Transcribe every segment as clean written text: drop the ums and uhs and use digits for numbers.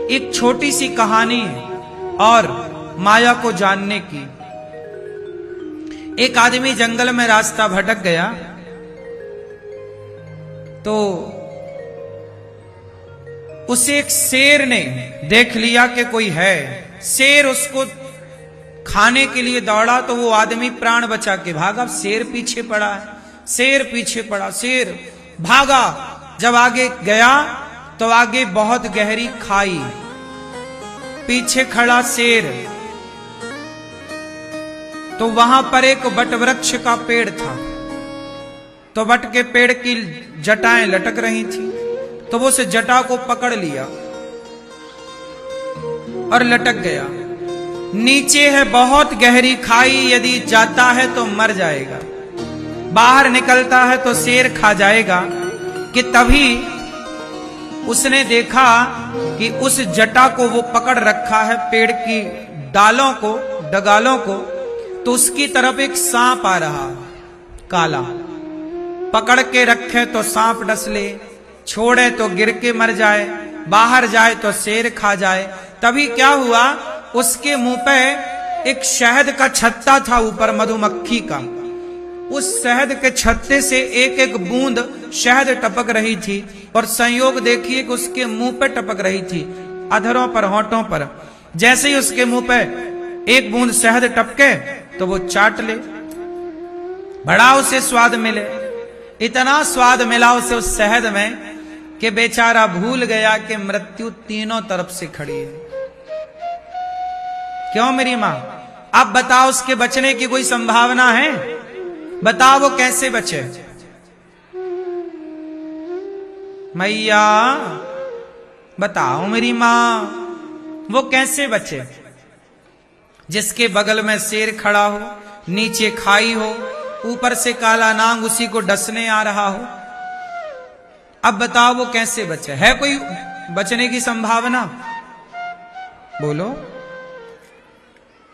एक छोटी सी कहानी है और माया को जानने की। एक आदमी जंगल में रास्ता भटक गया तो उसे एक शेर ने देख लिया कि कोई है। शेर उसको खाने के लिए दौड़ा तो वो आदमी प्राण बचा के भागा। शेर पीछे पड़ा है, शेर पीछे पड़ा, शेर भागा। जब आगे गया तो आगे बहुत गहरी खाई, पीछे खड़ा शेर। तो वहां पर एक वट वृक्ष का पेड़ था, तो वट के पेड़ की जटाएं लटक रही थी, तो वो उस जटा को पकड़ लिया और लटक गया। नीचे है बहुत गहरी खाई, यदि जाता है तो मर जाएगा, बाहर निकलता है तो शेर खा जाएगा। कि तभी उसने देखा कि उस जटा को वो पकड़ रखा है, पेड़ की डालों को, डगालों को, तो उसकी तरफ एक सांप आ रहा काला। पकड़ के रखे तो सांप डस ले, छोड़े तो गिर के मर जाए, बाहर जाए तो शेर खा जाए। तभी क्या हुआ, उसके मुंह पे एक शहद का छत्ता था ऊपर, मधुमक्खी का। उस शहद के छत्ते से एक एक बूंद शहद टपक रही थी और संयोग देखिए कि उसके मुंह पे टपक रही थी, अधरों पर, होठों पर। जैसे ही उसके मुंह पे एक बूंद शहद टपके तो वो चाट ले, बड़ा उसे स्वाद मिले। इतना स्वाद मिला उसे उस शहद में कि बेचारा भूल गया कि मृत्यु तीनों तरफ से खड़ी है। क्यों मेरी मां? अब बताओ, उसके बचने की कोई संभावना है? बताओ वो कैसे बचे? मैया बताओ मेरी मां, वो कैसे बचे? जिसके बगल में शेर खड़ा हो, नीचे खाई हो, ऊपर से काला नाग उसी को डसने आ रहा हो। अब बताओ वो कैसे बचे? है कोई बचने की संभावना? बोलो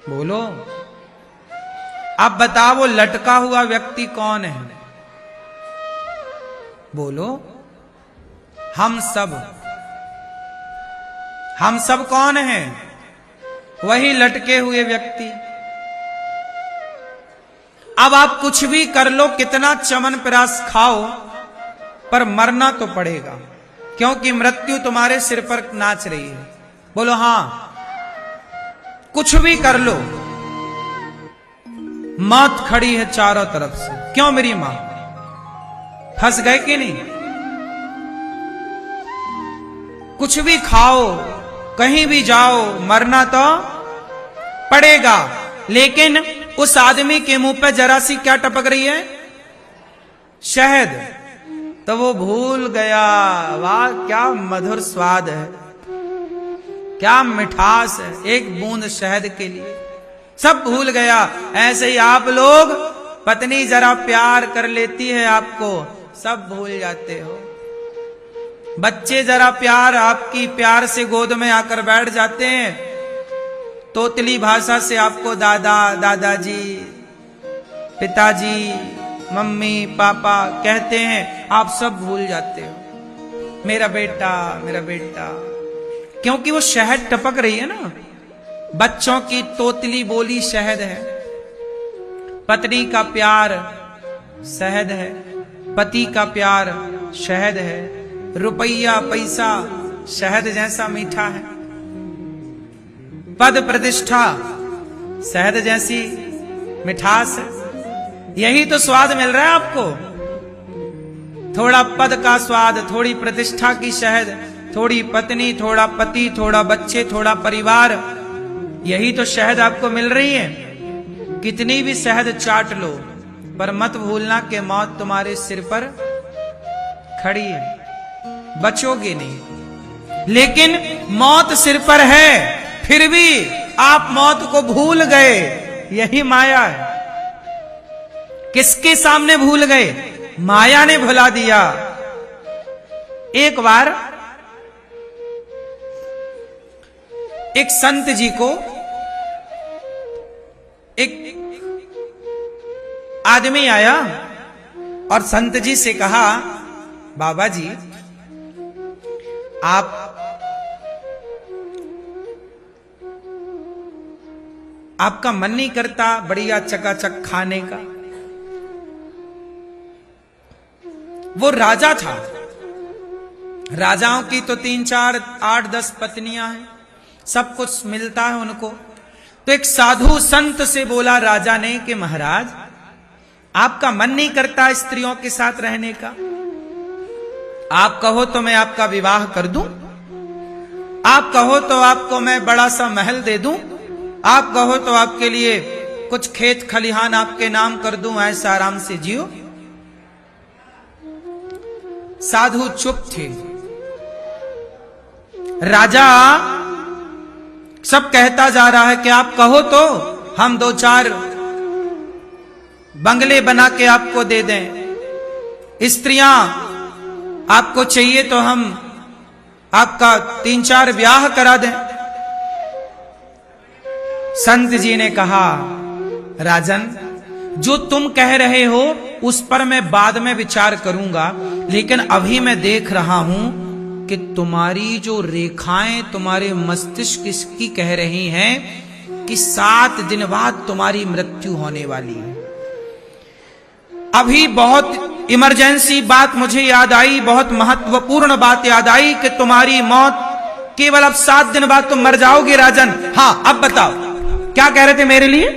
बोलो। अब बताओ वो लटका हुआ व्यक्ति कौन है? बोलो। हम सब कौन हैं? वही लटके हुए व्यक्ति। अब आप कुछ भी कर लो, कितना च्यवनप्राश खाओ, पर मरना तो पड़ेगा, क्योंकि मृत्यु तुम्हारे सिर पर नाच रही है। बोलो हां। कुछ भी कर लो, मौत खड़ी है चारों तरफ से। क्यों मेरी मां? फंस गए कि नहीं? कुछ भी खाओ, कहीं भी जाओ, मरना तो पड़ेगा। लेकिन उस आदमी के मुंह पे जरा सी क्या टपक रही है? शहद। तो वो भूल गया, वाह क्या मधुर स्वाद है, क्या मिठास है एक बूंद शहद के लिए। सब भूल गया। ऐसे ही आप लोग, पत्नी जरा प्यार कर लेती है आपको, सब भूल जाते हो। बच्चे जरा प्यार, आपकी प्यार से गोद में आकर बैठ जाते हैं, तोतली भाषा से आपको दादा, दादाजी, पिताजी, मम्मी, पापा कहते हैं, आप सब भूल जाते हो। मेरा बेटा, मेरा बेटा, क्योंकि वो शहद टपक रही है ना। बच्चों की तोतली बोली शहद है, पत्नी का प्यार शहद है, पति का प्यार शहद है, रुपया पैसा शहद जैसा मीठा है, पद प्रतिष्ठा शहद जैसी मिठास है। यही तो स्वाद मिल रहा है आपको। थोड़ा पद का स्वाद, थोड़ी प्रतिष्ठा की शहद, थोड़ी पत्नी, थोड़ा पति, थोड़ा बच्चे, थोड़ा परिवार, यही तो शहद आपको मिल रही है। कितनी भी शहद चाट लो, पर मत भूलना कि मौत तुम्हारे सिर पर खड़ी है, बचोगे नहीं। लेकिन मौत सिर पर है, फिर भी आप मौत को भूल गए, यही माया है। किसके सामने भूल गए? माया ने भुला दिया। एक बार एक संत जी को एक आदमी आया और संत जी से कहा, बाबा जी आप आपका मन नहीं करता बढ़िया चकाचक खाने का? वो राजा था, राजाओं की तो 3 4 8 10 पत्नियां हैं, सब कुछ मिलता है उनको। तो एक साधु संत से बोला राजा ने कि महाराज, आपका मन नहीं करता स्त्रियों के साथ रहने का? आप कहो तो मैं आपका विवाह कर दूं, आप कहो तो आपको मैं बड़ा सा महल दे दूं, आप कहो तो आपके लिए कुछ खेत खलिहान आपके नाम कर दूं, ऐसा आराम से जियो। साधु चुप थे। राजा सब कहता जा रहा है कि आप कहो तो हम 2 4 बंगले बना के आपको दे दें, स्त्रियां आपको चाहिए तो हम आपका 3 4 ब्याह करा दें। संत जी ने कहा, राजन जो तुम कह रहे हो उस पर मैं बाद में विचार करूंगा, लेकिन अभी मैं देख रहा हूं कि तुम्हारी जो रेखाएं तुम्हारे मस्तिष्क की कह रही हैं कि 7 दिन बाद तुम्हारी मृत्यु होने वाली है। अभी बहुत इमरजेंसी बात मुझे याद आई, बहुत महत्वपूर्ण बात याद आई कि तुम्हारी मौत केवल अब 7 दिन बाद तुम मर जाओगे राजन। हां अब बताओ क्या कह रहे थे मेरे लिए?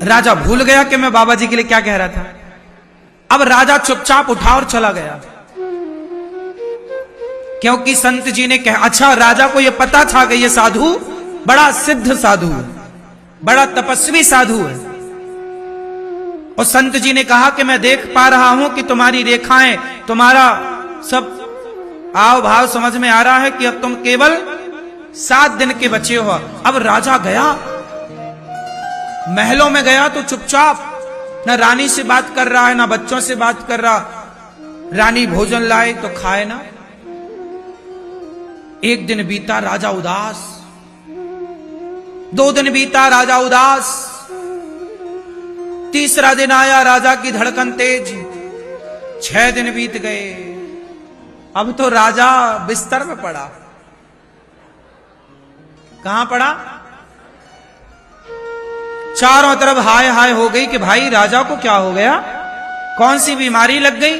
राजा भूल गया कि मैं बाबा जी के लिए क्या कह रहा था। अब राजा चुपचाप उठा और चला गया, क्योंकि संत जी ने कहा, अच्छा राजा को यह पता था कि यह साधु बड़ा सिद्ध साधु है, बड़ा तपस्वी साधु है। और संत जी ने कहा कि मैं देख पा रहा हूं कि तुम्हारी रेखाएं, तुम्हारा सब आव भाव समझ में आ रहा है कि अब तुम केवल 7 दिन के बचे हो। अब राजा गया, महलों में गया तो चुपचाप, ना रानी से बात कर रहा है ना बच्चों से बात कर रहा। रानी भोजन लाए तो खाए ना। एक दिन बीता, राजा उदास। 2 दिन बीता, राजा उदास। तीसरा दिन आया, राजा की धड़कन तेज। 6 दिन बीत गए। अब तो राजा बिस्तर में पड़ा। कहां पड़ा? चारों तरफ हाय हाय हो गई कि भाई राजा को क्या हो गया, कौन सी बीमारी लग गई।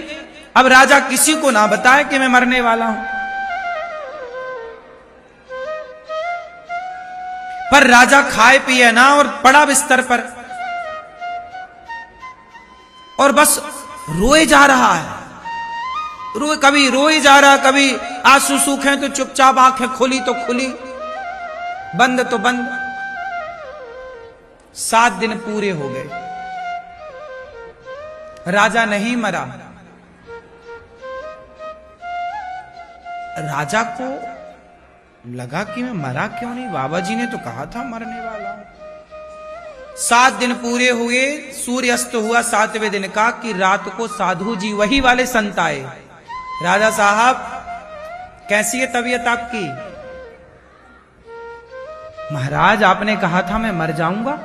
अब राजा किसी को ना बताए कि मैं मरने वाला हूं। पर राजा खाए पिए ना और पड़ा बिस्तर पर और बस रोए जा रहा है। कभी रोए जा रहा, कभी आंसू सूखे तो चुपचाप, आंखें खुली तो खुली, बंद तो बंद। 7 दिन पूरे हो गए, राजा नहीं मरा। राजा को लगा कि मैं मरा क्यों नहीं, बाबा जी ने तो कहा था मरने वाला हूं। 7 दिन पूरे हुए, सूर्य अस्त हुआ 7वें दिन का कि रात को साधु जी वही वाले संत आए। राजा साहब कैसी है तबीयत आपकी? महाराज आपने कहा था मैं मर जाऊंगा,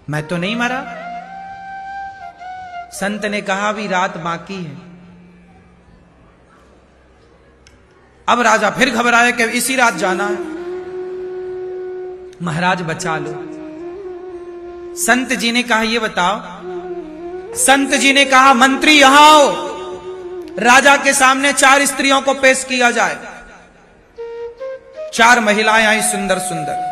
मैं तो नहीं मरा। संत ने कहा अभी रात बाकी है। अब राजा फिर घबराया कि इसी रात जाना है। महाराज बचा लो। संत जी ने कहा ये बताओ। संत जी ने कहा मंत्री यहां आओ, राजा के सामने 4 स्त्रियों को पेश किया जाए। 4 महिलाएं आई, सुंदर सुंदर।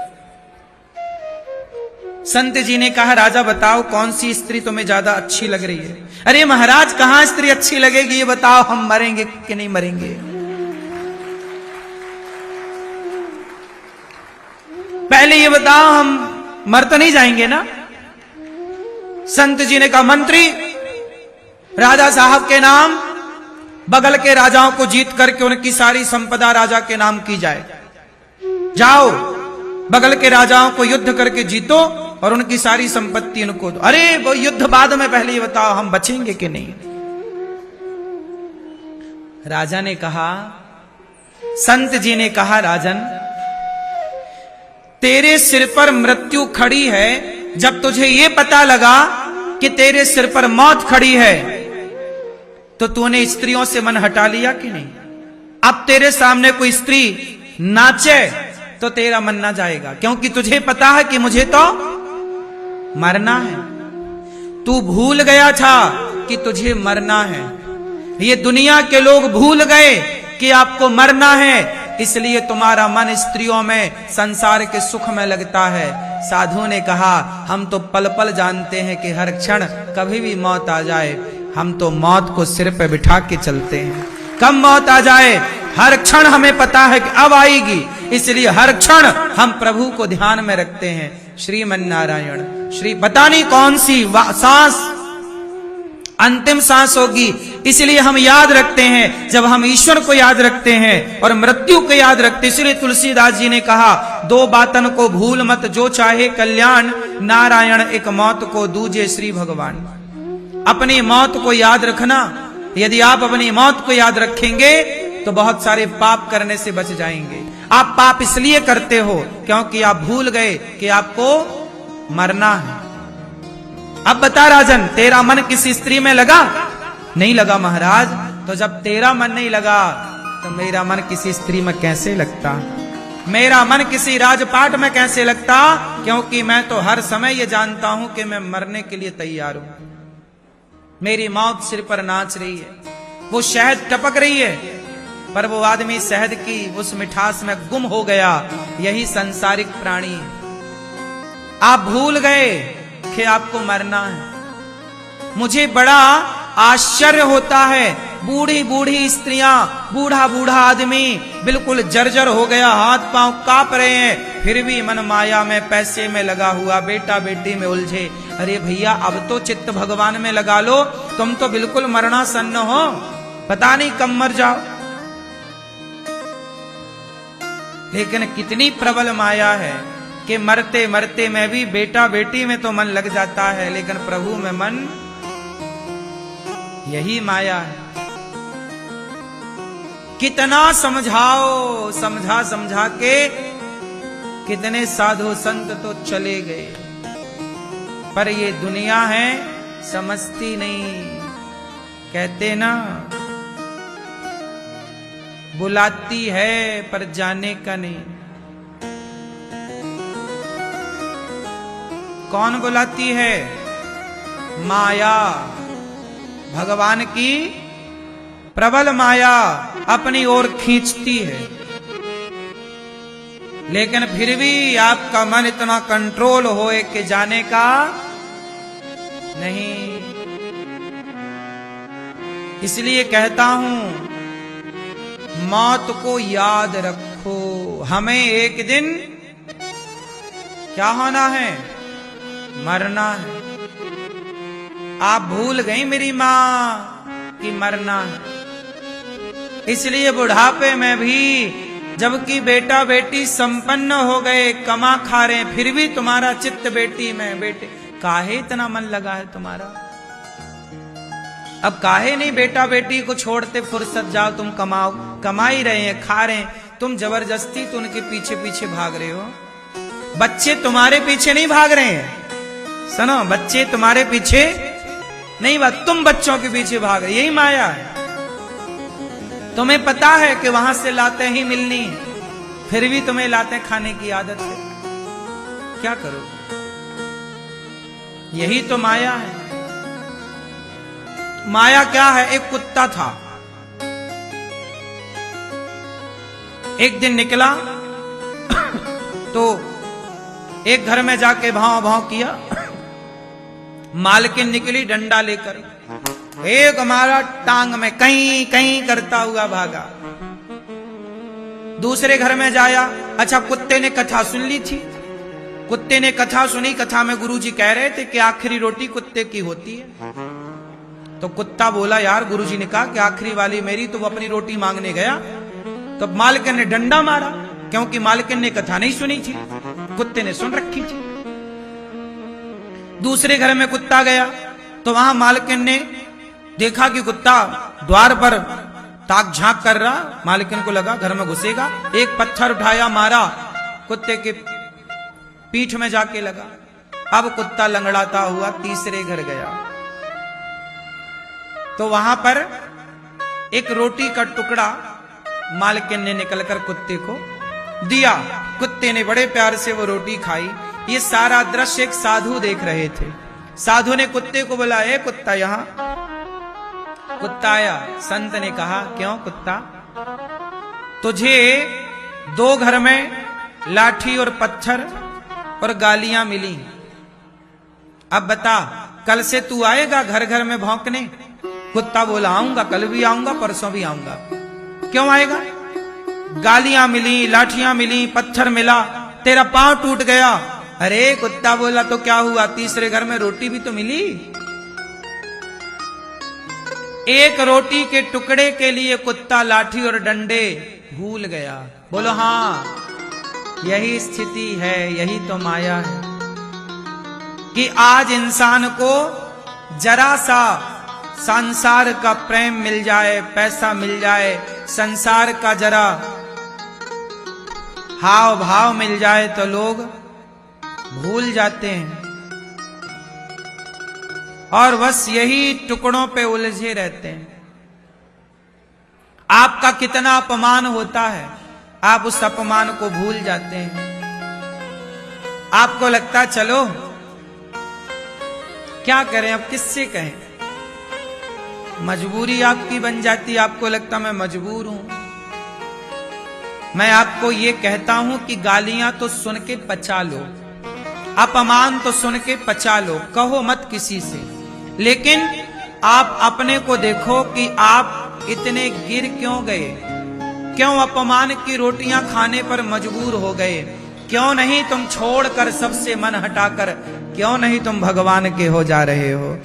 संत जी ने कहा राजा बताओ कौन सी स्त्री तुम्हें ज्यादा अच्छी लग रही है? अरे महाराज कहां स्त्री अच्छी लगेगी, ये बताओ हम मरेंगे कि नहीं मरेंगे? पहले ये बताओ हम मर तो नहीं जाएंगे ना? संत जी ने कहा मंत्री राजा साहब के नाम बगल के राजाओं को जीत करके उनकी सारी संपदा राजा के नाम की जाए। जाओ बगल के राजाओं को युद्ध करके जीतो और उनकी सारी संपत्ति उनको दो। अरे वो युद्ध बाद में, पहले ये बताओ हम बचेंगे कि नहीं? राजा ने कहा, संत जी ने कहा राजन तेरे सिर पर मृत्यु खड़ी है, जब तुझे ये पता लगा कि तेरे सिर पर मौत खड़ी है तो तूने स्त्रियों से मन हटा लिया कि नहीं? अब तेरे सामने कोई स्त्री नाचे तो तेरा मन ना जाएगा, क्योंकि तुझे पता है कि मुझे तो मरना है। तू भूल गया था कि तुझे मरना है। ये दुनिया के लोग भूल गए कि आपको मरना है, इसलिए तुम्हारा मन स्त्रियों में, संसार के सुख में लगता है। साधु ने कहा, हम तो पल पल जानते हैं कि हर क्षण कभी भी मौत आ जाए। हम तो मौत को सिर पे बिठा के चलते हैं। कब मौत आ जाए, हर क्षण हमें पता है कि अब आएगी, इसलिए हर क्षण हम प्रभु को ध्यान में रखते हैं। श्रीमन नारायण, श्री पता नहीं कौन सी सांस अंतिम सांस होगी, इसलिए हम याद रखते हैं। जब हम ईश्वर को याद रखते हैं और मृत्यु को याद रखते हैं, इसलिए तुलसीदास जी ने कहा, दो बातन को भूल मत, जो चाहे कल्याण, नारायण एक मौत को दूजे श्री भगवान। अपनी मौत को याद रखना। यदि आप अपनी मौत को याद रखेंगे तो बहुत सारे पाप करने से बच जाएंगे। आप पाप इसलिए करते हो क्योंकि आप भूल गए कि आपको मरना है। अब बता राजन, तेरा मन किसी स्त्री में लगा? नहीं लगा महाराज। तो जब तेरा मन नहीं लगा तो मेरा मन किसी स्त्री में कैसे लगता? मेरा मन किसी राजपाट में कैसे लगता? क्योंकि मैं तो हर समय ये जानता हूं कि मैं मरने के लिए तैयार हूं। मेरी मौत सिर पर नाच रही है, वो शहद टपक रही है, पर वो आदमी शहद की उस मिठास में गुम हो गया। यही संसारिक प्राणी है। आप भूल गए कि आपको मरना है। मुझे बड़ा आश्चर्य होता है, बूढ़ी बूढ़ी स्त्रियां, बूढ़ा बूढ़ा आदमी बिल्कुल जर्जर हो गया, हाथ पांव कांप रहे हैं, फिर भी मन माया में, पैसे में लगा हुआ, बेटा बेटी में उलझे। अरे भैया, अब तो चित्त भगवान में लगा लो, तुम तो बिल्कुल मरणासन्न हो, पता नहीं कब मर जाओ। लेकिन कितनी प्रबल माया है कि मरते मरते में भी बेटा बेटी में तो मन लग जाता है, लेकिन प्रभु में मन, यही माया है। कितना समझाओ, समझा समझा के कितने साधु संत तो चले गए, पर ये दुनिया है समझती नहीं। कहते ना, बुलाती है पर जाने का नहीं। कौन बुलाती है? माया, भगवान की प्रबल माया अपनी ओर खींचती है। लेकिन फिर भी आपका मन इतना कंट्रोल होए कि जाने का नहीं। इसलिए कहता हूं, मौत को याद रखो। हमें एक दिन क्या होना है? मरना है। आप भूल गई मेरी मां कि मरना है। इसलिए बुढ़ापे में भी, जबकि बेटा बेटी संपन्न हो गए, कमा खा रहे, फिर भी तुम्हारा चित्त बेटी में, बेटे काहे इतना मन लगा है तुम्हारा? अब काहे नहीं बेटा बेटी को छोड़ते, फुर्सत जाओ, तुम कमाओ, कमा ही रहे हैं, खा रहे हैं, तुम जबरदस्ती तो उनके पीछे पीछे भाग रहे हो। बच्चे तुम्हारे पीछे नहीं भाग रहे हैं, सुनो, बच्चे तुम्हारे पीछे नहीं भाग, तुम बच्चों के पीछे भाग रहे। यही माया है। तुम्हें पता है कि वहां से लाते ही मिलनी है, फिर भी तुम्हें लाते खाने की आदत है। क्या करो? यही तो माया है। माया क्या है? एक कुत्ता था, एक दिन निकला तो एक घर में जाके भाव भाव किया। मालकिन निकली डंडा लेकर, एक हमारा टांग में कहीं कहीं करता हुआ भागा। दूसरे घर में जाया, अच्छा कुत्ते ने कथा सुन ली थी, कुत्ते ने कथा सुनी। कथा में गुरुजी कह रहे थे कि आखिरी रोटी कुत्ते की होती है। तो कुत्ता बोला, यार गुरुजी ने कहा कि आखिरी वाली मेरी, तो वो अपनी रोटी मांगने गया। तो मालकिन ने डंडा मारा, क्योंकि मालकिन ने कथा नहीं सुनी थी, कुत्ते ने सुन रखी थी। दूसरे घर में कुत्ता गया तो वहां मालकिन ने देखा कि कुत्ता द्वार पर ताक झांक कर रहा। मालकिन को लगा घर में घुसेगा, एक पत्थर उठाया, मारा, कुत्ते के पीठ में जाके लगा। अब कुत्ता लंगड़ाता हुआ तीसरे घर गया तो वहां पर एक रोटी का टुकड़ा मालकिन ने निकलकर कुत्ते को दिया। कुत्ते ने बड़े प्यार से वो रोटी खाई। ये सारा दृश्य एक साधु देख रहे थे। साधु ने कुत्ते को बोला, ए कुत्ता यहां। कुत्ता आया। संत ने कहा, क्यों कुत्ता, तुझे 2 घर में लाठी और पत्थर और गालियां मिली, अब बता कल से तू आएगा घर घर में भौंकने? कुत्ता बोला, आऊंगा, कल भी आऊंगा, परसों भी आऊंगा। क्यों आएगा? गालियां मिली, लाठियां मिली, पत्थर मिला, तेरा पांव टूट गया। अरे कुत्ता बोला, तो क्या हुआ, तीसरे घर में रोटी भी तो मिली। एक रोटी के टुकड़े के लिए कुत्ता लाठी और डंडे भूल गया। बोलो हाँ, यही स्थिति है, यही तो माया है कि आज इंसान को जरा सा संसार का प्रेम मिल जाए, पैसा मिल जाए, संसार का जरा हाव भाव मिल जाए तो लोग भूल जाते हैं और बस यही टुकड़ों पे उलझे रहते हैं। आपका कितना अपमान होता है, आप उस अपमान को भूल जाते हैं। आपको लगता चलो क्या करें, अब किससे कहें, मजबूरी आपकी बन जाती। आपको लगता मैं मजबूर हूं। मैं आपको ये कहता हूं कि गालियां तो सुन के पचा लो, अपमान तो सुन के पचा लो, कहो मत किसी से, लेकिन आप अपने को देखो कि आप इतने गिर क्यों गए, क्यों अपमान की रोटियां खाने पर मजबूर हो गए, क्यों नहीं तुम छोड़कर सबसे मन हटाकर, क्यों नहीं तुम भगवान के हो जा रहे हो।